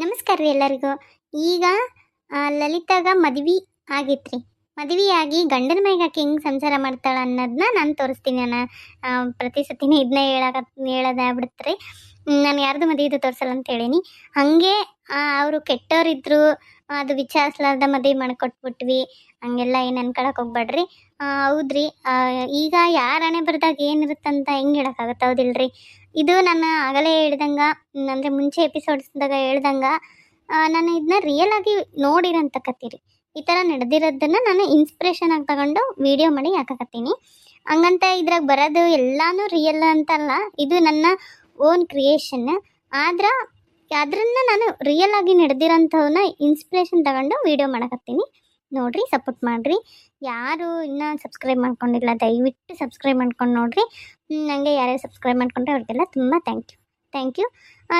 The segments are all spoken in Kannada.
ನಮಸ್ಕಾರ ರೀ ಎಲ್ಲರಿಗೂ. ಈಗ ಲಲಿತಾಗ ಮದ್ವೆ ಆಗೈತ್ರಿ. ಮದ್ವೆ ಆಗಿ ಗಂಡನ ಮೈಗೆ ಆಕೆ ಹೆಂಗೆ ಸಂಸಾರ ಮಾಡ್ತಾಳೆ ಅನ್ನೋದನ್ನ ನಾನು ತೋರಿಸ್ತೀನಿ. ನಾನು ಪ್ರತಿ ಸತಿನೇ ಇದನ್ನ ಹೇಳೋದಾಗ್ಬಿಡುತ್ತೆ. ನಾನು ಯಾರ್ದು ಮದುವೆದು ತೋರಿಸಲ್ಲ ಅಂತ ಹೇಳೀನಿ. ಹಾಗೆ ಅವರು ಕೆಟ್ಟವರಿದ್ರು, ಅದು ವಿಚಾರಿಸ್ಲಾರ್ದ ಮದುವೆ ಮಾಡಿಕೊಟ್ಬಿಟ್ವಿ, ಹಂಗೆಲ್ಲ ಏನು ಅನ್ಕೊಳಕ್ಕೆ ಹೋಗ್ಬೇಡ್ರಿ. ಹೌದ್ರಿ, ಈಗ ಯಾರ ಹಣೆ ಬರ್ದಾಗ ಏನಿರುತ್ತಂತ ಹೆಂಗೆ ಹೇಳೋಕ್ಕಾಗತ್ತೆ, ಹೌದಿಲ್ರಿ? ಇದು ನಾನು ಆಗಲೇ ಹೇಳ್ದಂಗೆ, ಅಂದರೆ ಮುಂಚೆ ಎಪಿಸೋಡ್ಸ್ದಾಗ ಹೇಳ್ದಂಗೆ, ನಾನು ಇದನ್ನ ರಿಯಲ್ ಆಗಿ ನೋಡಿರೋಂಥ ಕತೆ ರೀ. ಈ ಥರ ನಡೆದಿರೋದನ್ನ ನಾನು ಇನ್ಸ್ಪಿರೇಷನ್ ಆಗಿ ತಗೊಂಡು ವಿಡಿಯೋ ಮಾಡಿ ಹಾಕಕತ್ತೀನಿ. ಹಂಗಂತ ಇದ್ರಾಗ ಬರೋದು ಎಲ್ಲಾನು ರಿಯಲ್ ಅಂತಲ್ಲ, ಇದು ನನ್ನ ಓನ್ ಕ್ರಿಯೇಷನ್. ಆದ್ರೆ ಅದನ್ನು ನಾನು ರಿಯಲ್ ಆಗಿ ನಡೆದಿರೋಂಥವನ್ನ ಇನ್ಸ್ಪಿರೇಷನ್ ತಗೊಂಡು ವಿಡಿಯೋ ಮಾಡಕತ್ತೀನಿ. ನೋಡಿರಿ, ಸಪೋರ್ಟ್ ಮಾಡಿರಿ. ಯಾರು ಇನ್ನೂ ಸಬ್ಸ್ಕ್ರೈಬ್ ಮಾಡ್ಕೊಂಡಿಲ್ಲ ದಯವಿಟ್ಟು ಸಬ್ಸ್ಕ್ರೈಬ್ ಮಾಡ್ಕೊಂಡು ನೋಡಿರಿ. ನನಗೆ ಯಾರ್ಯಾರು ಸಬ್ಸ್ಕ್ರೈಬ್ ಮಾಡ್ಕೊಂಡ್ರೆ ಅವ್ರಿಗೆಲ್ಲ ತುಂಬ ಥ್ಯಾಂಕ್ ಯು.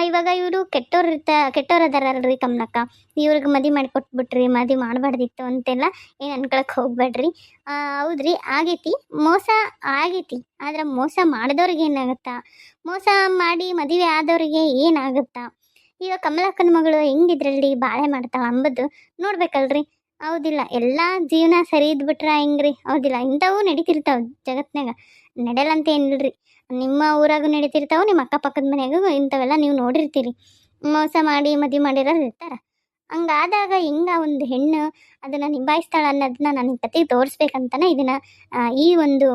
ಇವಾಗ ಇವರು ಕೆಟ್ಟವ್ರು ಅದಾರಲ್ರಿ ಕಮಲಕ್ಕ, ಇವ್ರಿಗೆ ಮದುವೆ ಮಾಡಿಕೊಟ್ಬಿಟ್ರಿ, ಮದುವೆ ಮಾಡಬಾರ್ದಿತ್ತು ಅಂತೆಲ್ಲ ಏನು ಅನ್ಕೊಳಕ್ಕೆ ಹೋಗ್ಬೇಡ್ರಿ. ಹೌದ್ರಿ, ಆಗೈತಿ, ಮೋಸ ಆಗೈತಿ. ಆದ್ರೆ ಮೋಸ ಮಾಡಿದವ್ರಿಗೆ ಏನಾಗುತ್ತಾ, ಮೋಸ ಮಾಡಿ ಮದುವೆ ಆದವ್ರಿಗೆ ಏನಾಗುತ್ತಾ, ಈಗ ಕಮಲಕ್ಕನ ಮಗಳು ಹೆಂಗಿದ್ರಲ್ಲಿ ಬಾಳೆ ಮಾಡ್ತಾಳೆ ಅಂಬುದು ನೋಡ್ಬೇಕಲ್ರಿ, ಹೌದಿಲ್ಲ? ಎಲ್ಲ ಜೀವನ ಸರಿ ಇದ್ಬಿಟ್ರೆ ಹೆಂಗ್ರಿ, ಹೌದಿಲ್ಲ? ಇಂಥವು ನಡೀತಿರ್ತಾವೆ ಜಗತ್ನಾಗ, ನಡೆಯಲ್ಲ ಅಂತ ಏನಿಲ್ರಿ. ನಿಮ್ಮ ಊರಾಗೂ ನಡೀತಿರ್ತಾವೆ, ನಿಮ್ಮ ಅಕ್ಕಪಕ್ಕದ ಮನೆಯಾಗೂ ಇಂಥವೆಲ್ಲ ನೀವು ನೋಡಿರ್ತೀರಿ. ಮೋಸ ಮಾಡಿ ಮದುವೆ ಮಾಡಿರೋರು ಇರ್ತಾರೆ. ಹಂಗಾದಾಗ ಹೆಂಗ ಒಂದು ಹೆಣ್ಣು ಅದನ್ನು ನಿಭಾಯಿಸ್ತಾಳೆ ಅನ್ನೋದನ್ನ ನಾನು ಈ ಕತೆ ತೋರಿಸ್ಬೇಕಂತನೇ ಇದನ್ನು ಈ ಒಂದು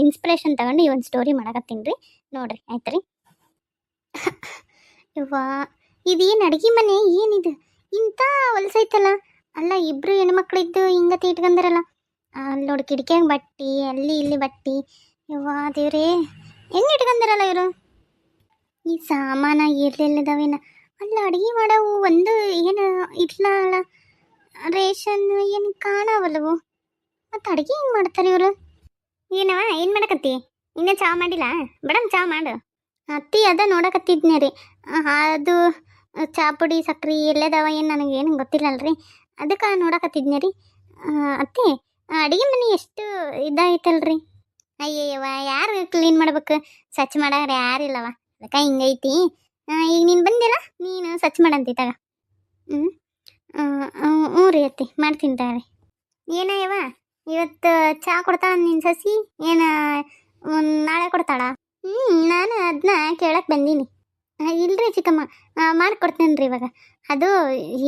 ಇನ್ಸ್ಪಿರೇಷನ್ ತಗೊಂಡು ಈ ಒಂದು ಸ್ಟೋರಿ ಮಾಡಕತ್ತೀನಿ ರೀ. ನೋಡಿರಿ, ಆಯ್ತು ರೀ. ಯವ್ವಾ, ಇದೇನು ಅಡುಗೆ ಮನೆ, ಏನಿದು ಇಂಥ ಹೊಲಸೈತಲ್ಲ? ಅಲ್ಲ, ಇಬ್ಬರು ಹೆಣ್ಮಕ್ಳಿದ್ದು ಹಿಂಗತಿ ಇಟ್ಕೊಂಡಾರಲ್ಲ. ಅಲ್ಲಿ ನೋಡಿ, ಕಿಟಕಿಯಾಗ ಬಟ್ಟಿ, ಅಲ್ಲಿ ಇಲ್ಲಿ ಬಟ್ಟಿ. ಯವ್ವಾ ದೇವ್ರೇ, ಹೆಂಗೆ ಇಟ್ಕೊಂಡಾರಲ್ಲ ಇವರು? ಈ ಸಾಮಾನ ಇರ್ಲಿಲ್ಲದವೇನ? ಅಲ್ಲ, ಅಡುಗೆ ಮಾಡವು ಒಂದು ಏನು ಇಟ್ಲ ಅಲ್ಲ, ರೇಷನ್ ಏನು ಕಾಣವಲ್ಲವು. ಮತ್ತು ಅಡುಗೆ ಹೆಂಗೆ ಮಾಡ್ತಾರೆ ಇವರು? ಏನವ, ಏನು ಮಾಡಕತ್ತಿ? ಇನ್ನೇ ಚಾ ಮಾಡಿಲ್ಲ? ಮೇಡಮ್, ಚಾ ಮಾಡು. ಅತ್ತಿ ಅದ ನೋಡಕತ್ತಿದ್ನೇ ರೀ. ಅದು ಚಾ ಪುಡಿ ಸಕ್ರೆ ಎಲ್ಲದವ ಏನು ನನಗೇನು ಗೊತ್ತಿಲ್ಲಲ್ರಿ, ಅದಕ್ಕೆ ನೋಡಕತ್ತಿದ್ನೇ ರೀ. ಅತ್ತಿ, ಅಡುಗೆ ಮನೆ ಎಷ್ಟು ಇದಾಯ್ತಲ್ರಿ? ಅಯ್ಯಯ್ಯವ, ಯಾರು ಕ್ಲೀನ್ ಮಾಡ್ಬೇಕು, ಸ್ವಚ್ಛ ಮಾಡೋರು ಯಾರಿಲ್ಲವ, ಅದಕ್ಕೆ ಹಿಂಗೈತಿ. ಈಗ ನೀನು ಬಂದಿಲ್ಲ, ನೀನು ಸ್ವಚ್ಛ ಮಾಡಂತಿತ್ತಾಗ. ಹ್ಞೂ ರೀ ಅತ್ತಿ, ಮಾಡ್ತೀನಿ ತಗೋರಿ. ಏನಯ್ಯವ, ಇವತ್ತು ಚಾ ಕೊಡ್ತಾಳ ನಿನ್ನ ಸಸಿ? ಏನು ನಾಳೆ ಕೊಡ್ತಾಳ? ನಾನು ಅದನ್ನ ಕೇಳಕ್ಕೆ ಬಂದೀನಿ. ಇಲ್ರಿ ಚಿಕ್ಕಮ್ಮ, ಮಾಡಿಕೊಡ್ತೇನೆ ರೀ ಇವಾಗ. ಅದು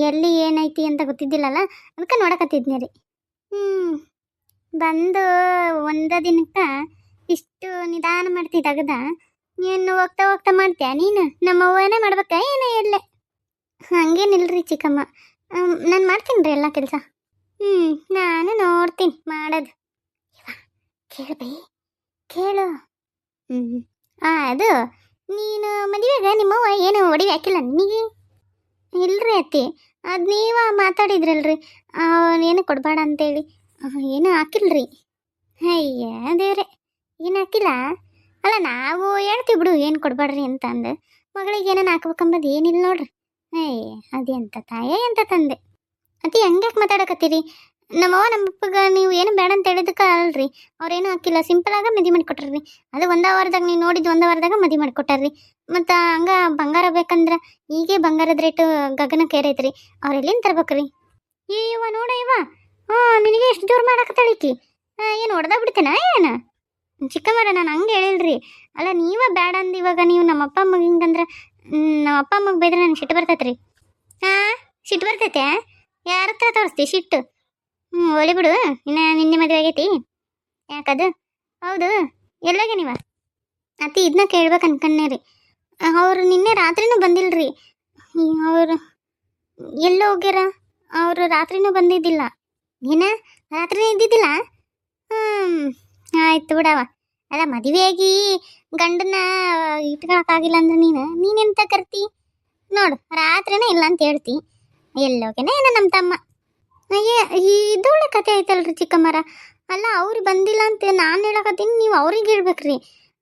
ಎಲ್ಲಿ ಏನೈತಿ ಅಂತ ಗೊತ್ತಿದ್ದಿಲ್ಲಲ್ಲ, ಅದಕ್ಕೆ ನೋಡಕತ್ತಿದ್ನಿ ರೀ. ಬಂದು ಒಂದು ದಿನಕ್ಕೆ ಇಷ್ಟು ನಿಧಾನ ಮಾಡ್ತಿದ್ದಾಗದ, ಏನು ಹೋಗ್ತಾ ಹೋಗ್ತಾ ಮಾಡ್ತೀಯ ನೀನು? ನಮ್ಮ ಅವ್ವನೇ ಮಾಡ್ಬೇಕಾ ಏನೋ ಎಲ್ಲೇ? ಹಂಗೇನಿಲ್ರಿ ಚಿಕ್ಕಮ್ಮ, ನಾನು ಮಾಡ್ತೀನಿ ರೀ ಎಲ್ಲ ಕೆಲಸ. ನಾನು ನೋಡ್ತೀನಿ ಮಾಡೋದು. ಕೇಳು ಕೇಳು. ಅದು ನೀನು ಮದುವೆಗೆ ನಿಮ್ಮವ್ವ ಏನು ಒಡವೆ ಹಾಕಿಲ್ಲ ನಿನಗೆ? ಇಲ್ರಿ ಅತ್ತಿ, ಅದು ನೀವು ಮಾತಾಡಿದ್ರಲ್ರಿ, ಏನು ಕೊಡಬೇಡ ಅಂತೇಳಿ, ಏನೂ ಹಾಕಿಲ್ರಿ. ಅಯ್ಯ ದೇವ್ರೆ, ಏನು ಹಾಕಿಲ್ಲ? ಅಲ್ಲ, ನಾವು ಹೇಳ್ತೀವಿ ಬಿಡು ಏನು ಕೊಡಬೇಡ್ರಿ ಅಂತ ಅಂದು, ಮಗಳಿಗೆ ಏನೇನು ಹಾಕ್ಬೇಕಂಬದು ಏನಿಲ್ಲ ನೋಡ್ರಿ. ಅದೆಂತ ತಾಯ ಎಂತ ತಂದೆ. ಅತಿ ಹಂಗ್ಯಾಕೆ ಮಾತಾಡಕತ್ತೀರಿ? ನಮ್ಮವ್ವ ನಮ್ಮಪ್ಪಗೆ ನೀವು ಏನು ಬೇಡ ಅಂತ ಹೇಳಿದಕ್ಕೆ ಅಲ್ರಿ, ಅವ್ರೇನು ಹಾಕಿಲ್ಲ, ಸಿಂಪಲಾಗ ಮದುವೆ ಮಾಡಿಕೊಟ್ರಿ. ಅದು ಒಂದೇ ವಾರದಾಗ ನೀವು ನೋಡಿದ್ದು, ಒಂದೇ ವಾರದಾಗ ಮದುವೆ ಮಾಡಿಕೊಟ್ಟಾರ್ರಿ. ಮತ್ತು ಹಂಗೆ ಬಂಗಾರ ಬೇಕಂದ್ರೆ ಈಗೇ ಬಂಗಾರದ ರೇಟು ಗಗನಕ್ಕೇರೈತ್ರಿ, ಅವ್ರೆಲ್ಲಿಂದ ತರ್ಬೇಕ್ರಿ? ಇವ ನೋಡ ಇವ, ನಿನಗೆ ಎಷ್ಟು ಜೋರು ಮಾಡಾಕತ್ತಾಳಿಕಿ, ಏನು ಹೊಡೆದ ಬಿಡ್ತೇನ ಏನು? ಚಿಕ್ಕಮ್ಮರ, ನಾನು ಹಂಗೆ ಹೇಳಿಲ್ರಿ. ಅಲ್ಲ, ನೀವೇ ಬೇಡ ಅಂದು ಇವಾಗ ನೀವು ನಮ್ಮ ಅಪ್ಪ ಅಮ್ಮಗೆ ಹಿಂಗಂದ್ರೆ, ನಮ್ಮ ಅಪ್ಪ ಅಮ್ಮಗೆ ಬೈದ್ರೆ ನನಗೆ ಸಿಟ್ಟು ಬರ್ತೈತೆ ರೀ. ಸಿಟ್ಟು ಬರ್ತೈತೆ? ಯಾರ ಹತ್ರ ತೋರಿಸ್ತಿ ಸಿಟ್ಟು? ಒಲಿ ಬಿಡು, ಇನ್ನು ನಿನ್ನೆ ಮದುವೆ ಆಗೈತಿ. ಯಾಕದು? ಹೌದು, ಎಲ್ಲೋಗೆ ನೀವ? ಅತಿ ಇದನ್ನ ಕೇಳ್ಬೇಕು ಅನ್ಕಣ್ಣೇ ರೀ. ಅವ್ರು ನಿನ್ನೆ ರಾತ್ರಿನೂ ಬಂದಿಲ್ರಿ. ಅವರು ಎಲ್ಲೋ ಹೋಗ್ಯಾರ? ಅವರು ರಾತ್ರಿನೂ ಬಂದಿದ್ದಿಲ್ಲ. ಏನ ರಾತ್ರಿನೇ ಇದ್ದಿದ್ದಿಲ್ಲ? ಆಯ್ತು ಬಿಡವ. ಅಲ್ಲ, ಮದುವೆಯಾಗಿ ಗಂಡನ ಇಟ್ಕೊಳಕ್ಕಾಗಿಲ್ಲ ಅಂದ್ರೆ ನೀನೆಂತ ಕರ್ತಿ ನೋಡು, ರಾತ್ರಿನೇ ಇಲ್ಲ ಅಂತ ಹೇಳ್ತಿ. ಎಲ್ಲೋಗೆನ ಏನೋ ನಮ್ಮ ತಮ್ಮ. ಅಯ್ಯ, ಇದೊಳ್ಳೆ ಕತೆ ಆಯ್ತಲ್ರಿ ಚಿಕ್ಕಮ್ಮರ. ಅಲ್ಲ, ಅವ್ರು ಬಂದಿಲ್ಲ ಅಂತ ನಾನು ಹೇಳಕತ್ತೀನಿ, ನೀವು ಅವ್ರಿಗೆ ಹೇಳ್ಬೇಕ್ರಿ.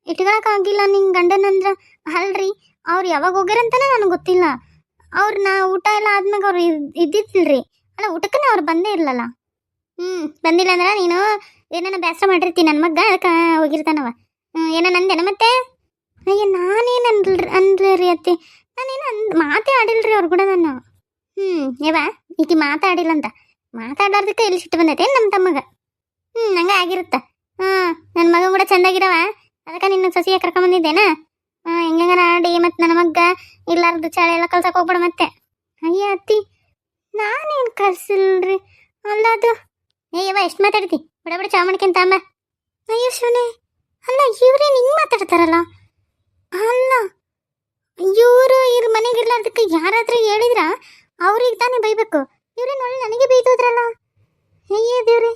ಇಟ್ಕೊಳಕ್ಕಾಗಿಲ್ಲ ನಿಂಗೆ ಗಂಡನಂದ್ರೆ. ಅಲ್ರಿ, ಅವ್ರು ಯಾವಾಗ ಹೋಗ್ಯಾರಂತಾನೆ ನನಗೆ ಗೊತ್ತಿಲ್ಲ. ಅವ್ರನ್ನ ಊಟ ಎಲ್ಲ ಆದ್ಮ್ಯಾಗ ಅವ್ರು ಇದ್ದಿದ್ದಿಲ್ರಿ. ಅಲ್ಲ, ಊಟಕ್ಕನೇ ಅವ್ರು ಬಂದೇ ಇರಲಲ್ಲ. ಬಂದಿಲ್ಲ ಅಂದ್ರೆ ನೀನು ಏನಾನ ಬೇಸರ ಮಾಡಿರ್ತೀನಿ ನನ್ನ ಮಗ, ಅದಕ್ಕೆ ಹೋಗಿರ್ತಾನವ. ಏನೋ ನಂದೇನ ಮತ್ತೆ? ಅಯ್ಯ, ನಾನೇನು ಅನ್ಲಿ ರೀ ಅತ್ತಿ, ನಾನೇನು ಮಾತೇ ಆಡಿಲ್ರಿ ಅವ್ರು ಕೂಡ. ನಾನು ಯವ್ವ ಈಕಿ ಮಾತಾಡಿಲ್ಲ ಅಂತ ಮಾತಾಡೋದಕ್ಕೆ ಇಲ್ಲಿ ಸಿಟ್ಟು ಬಂದೈತೆ ನಮ್ಮ ತಮ್ಮಗ. ಹಂಗೆ ಆಗಿರುತ್ತ. ನನ್ನ ಮಗ ಕೂಡ ಚಂದಾಗಿರವ, ಅದಕ್ಕೆ ನಿನ್ನ ಸೊಸಿಯ ಕರ್ಕೊಂಬಂದಿದ್ದೇನಾ. ಹೆಂಗಂಗಾರ ಆಡಿ ಮತ್ತು ನನ್ನ ಮಗ್ಗ ಇಲ್ಲಾರ್ದು ಚಾಳೆ ಎಲ್ಲ ಕಲ್ಸಕ್ಕೆ ಹೋಗ್ಬೇಡ ಮತ್ತೆ. ಅಯ್ಯ ಅತ್ತಿ ನಾನೇನು ಕಲ್ಸಿಲ್ರಿ. ಅಲ್ಲ ಅದು ಯವ್ವ ಎಷ್ಟು ಮಾತಾಡ್ತಿ, ಬಿಡ ಬಿಡ ಚಾ ಮಾಡ್ಕೊಂತ ಅಂಬ. ಅಯ್ಯೋ ಶಿವನೇ, ಅಲ್ಲ ಇವ್ರೇನು ಹಿಂಗೆ ಮಾತಾಡ್ತಾರಲ್ಲ. ಅಲ್ಲ ಇವ್ರ ಮನೆಗೆ ಇರ್ಲಾರ್ದಕ್ಕೆ ಯಾರಾದ್ರೂ ಹೇಳಿದ್ರ ಅವ್ರಿಗೆ ತಾನೇ ಬೈಬೇಕು. ಇವ್ರೇನು ಒಳ್ಳೆ ನನಗೆ ಬೈದೋದ್ರಲ್ಲ. ಅಯ್ಯೋ ದೇವ್ರೆ,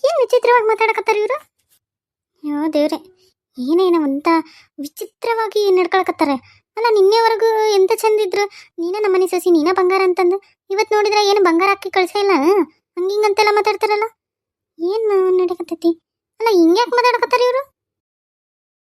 ಏನು ವಿಚಿತ್ರವಾಗಿ ಮಾತಾಡಕತ್ತಾರ ಇವರು. ಅಯ್ಯೋ ದೇವ್ರೆ, ಏನೇನೋ ಅಂತ ವಿಚಿತ್ರವಾಗಿ ನಡ್ಕೊಳಕತ್ತಾರೆ. ಅಲ್ಲ ನಿನ್ನೆವರೆಗೂ ಎಂತ ಚಂದ ಇದ್ರು, ನೀನ ನಮ್ಮನೆ ಸೊಸಿ, ನೀನ ಬಂಗಾರ ಅಂತಂದು, ಇವತ್ತು ನೋಡಿದ್ರೆ ಏನು ಬಂಗಾರ ಹಾಕಿ ಕಳ್ಸಿಲ್ಲ ಹಂಗಿಂಗಂತೆಲ್ಲ ಮಾತಾಡ್ತಾರಲ್ಲ. ಏನು ನಡಕತ್ತೈತಿ? ಅಲ್ಲ ಹಿಂಗ್ಯಾಕೆ ಮಾತಾಡಕತ್ತಾರ ಇವರು?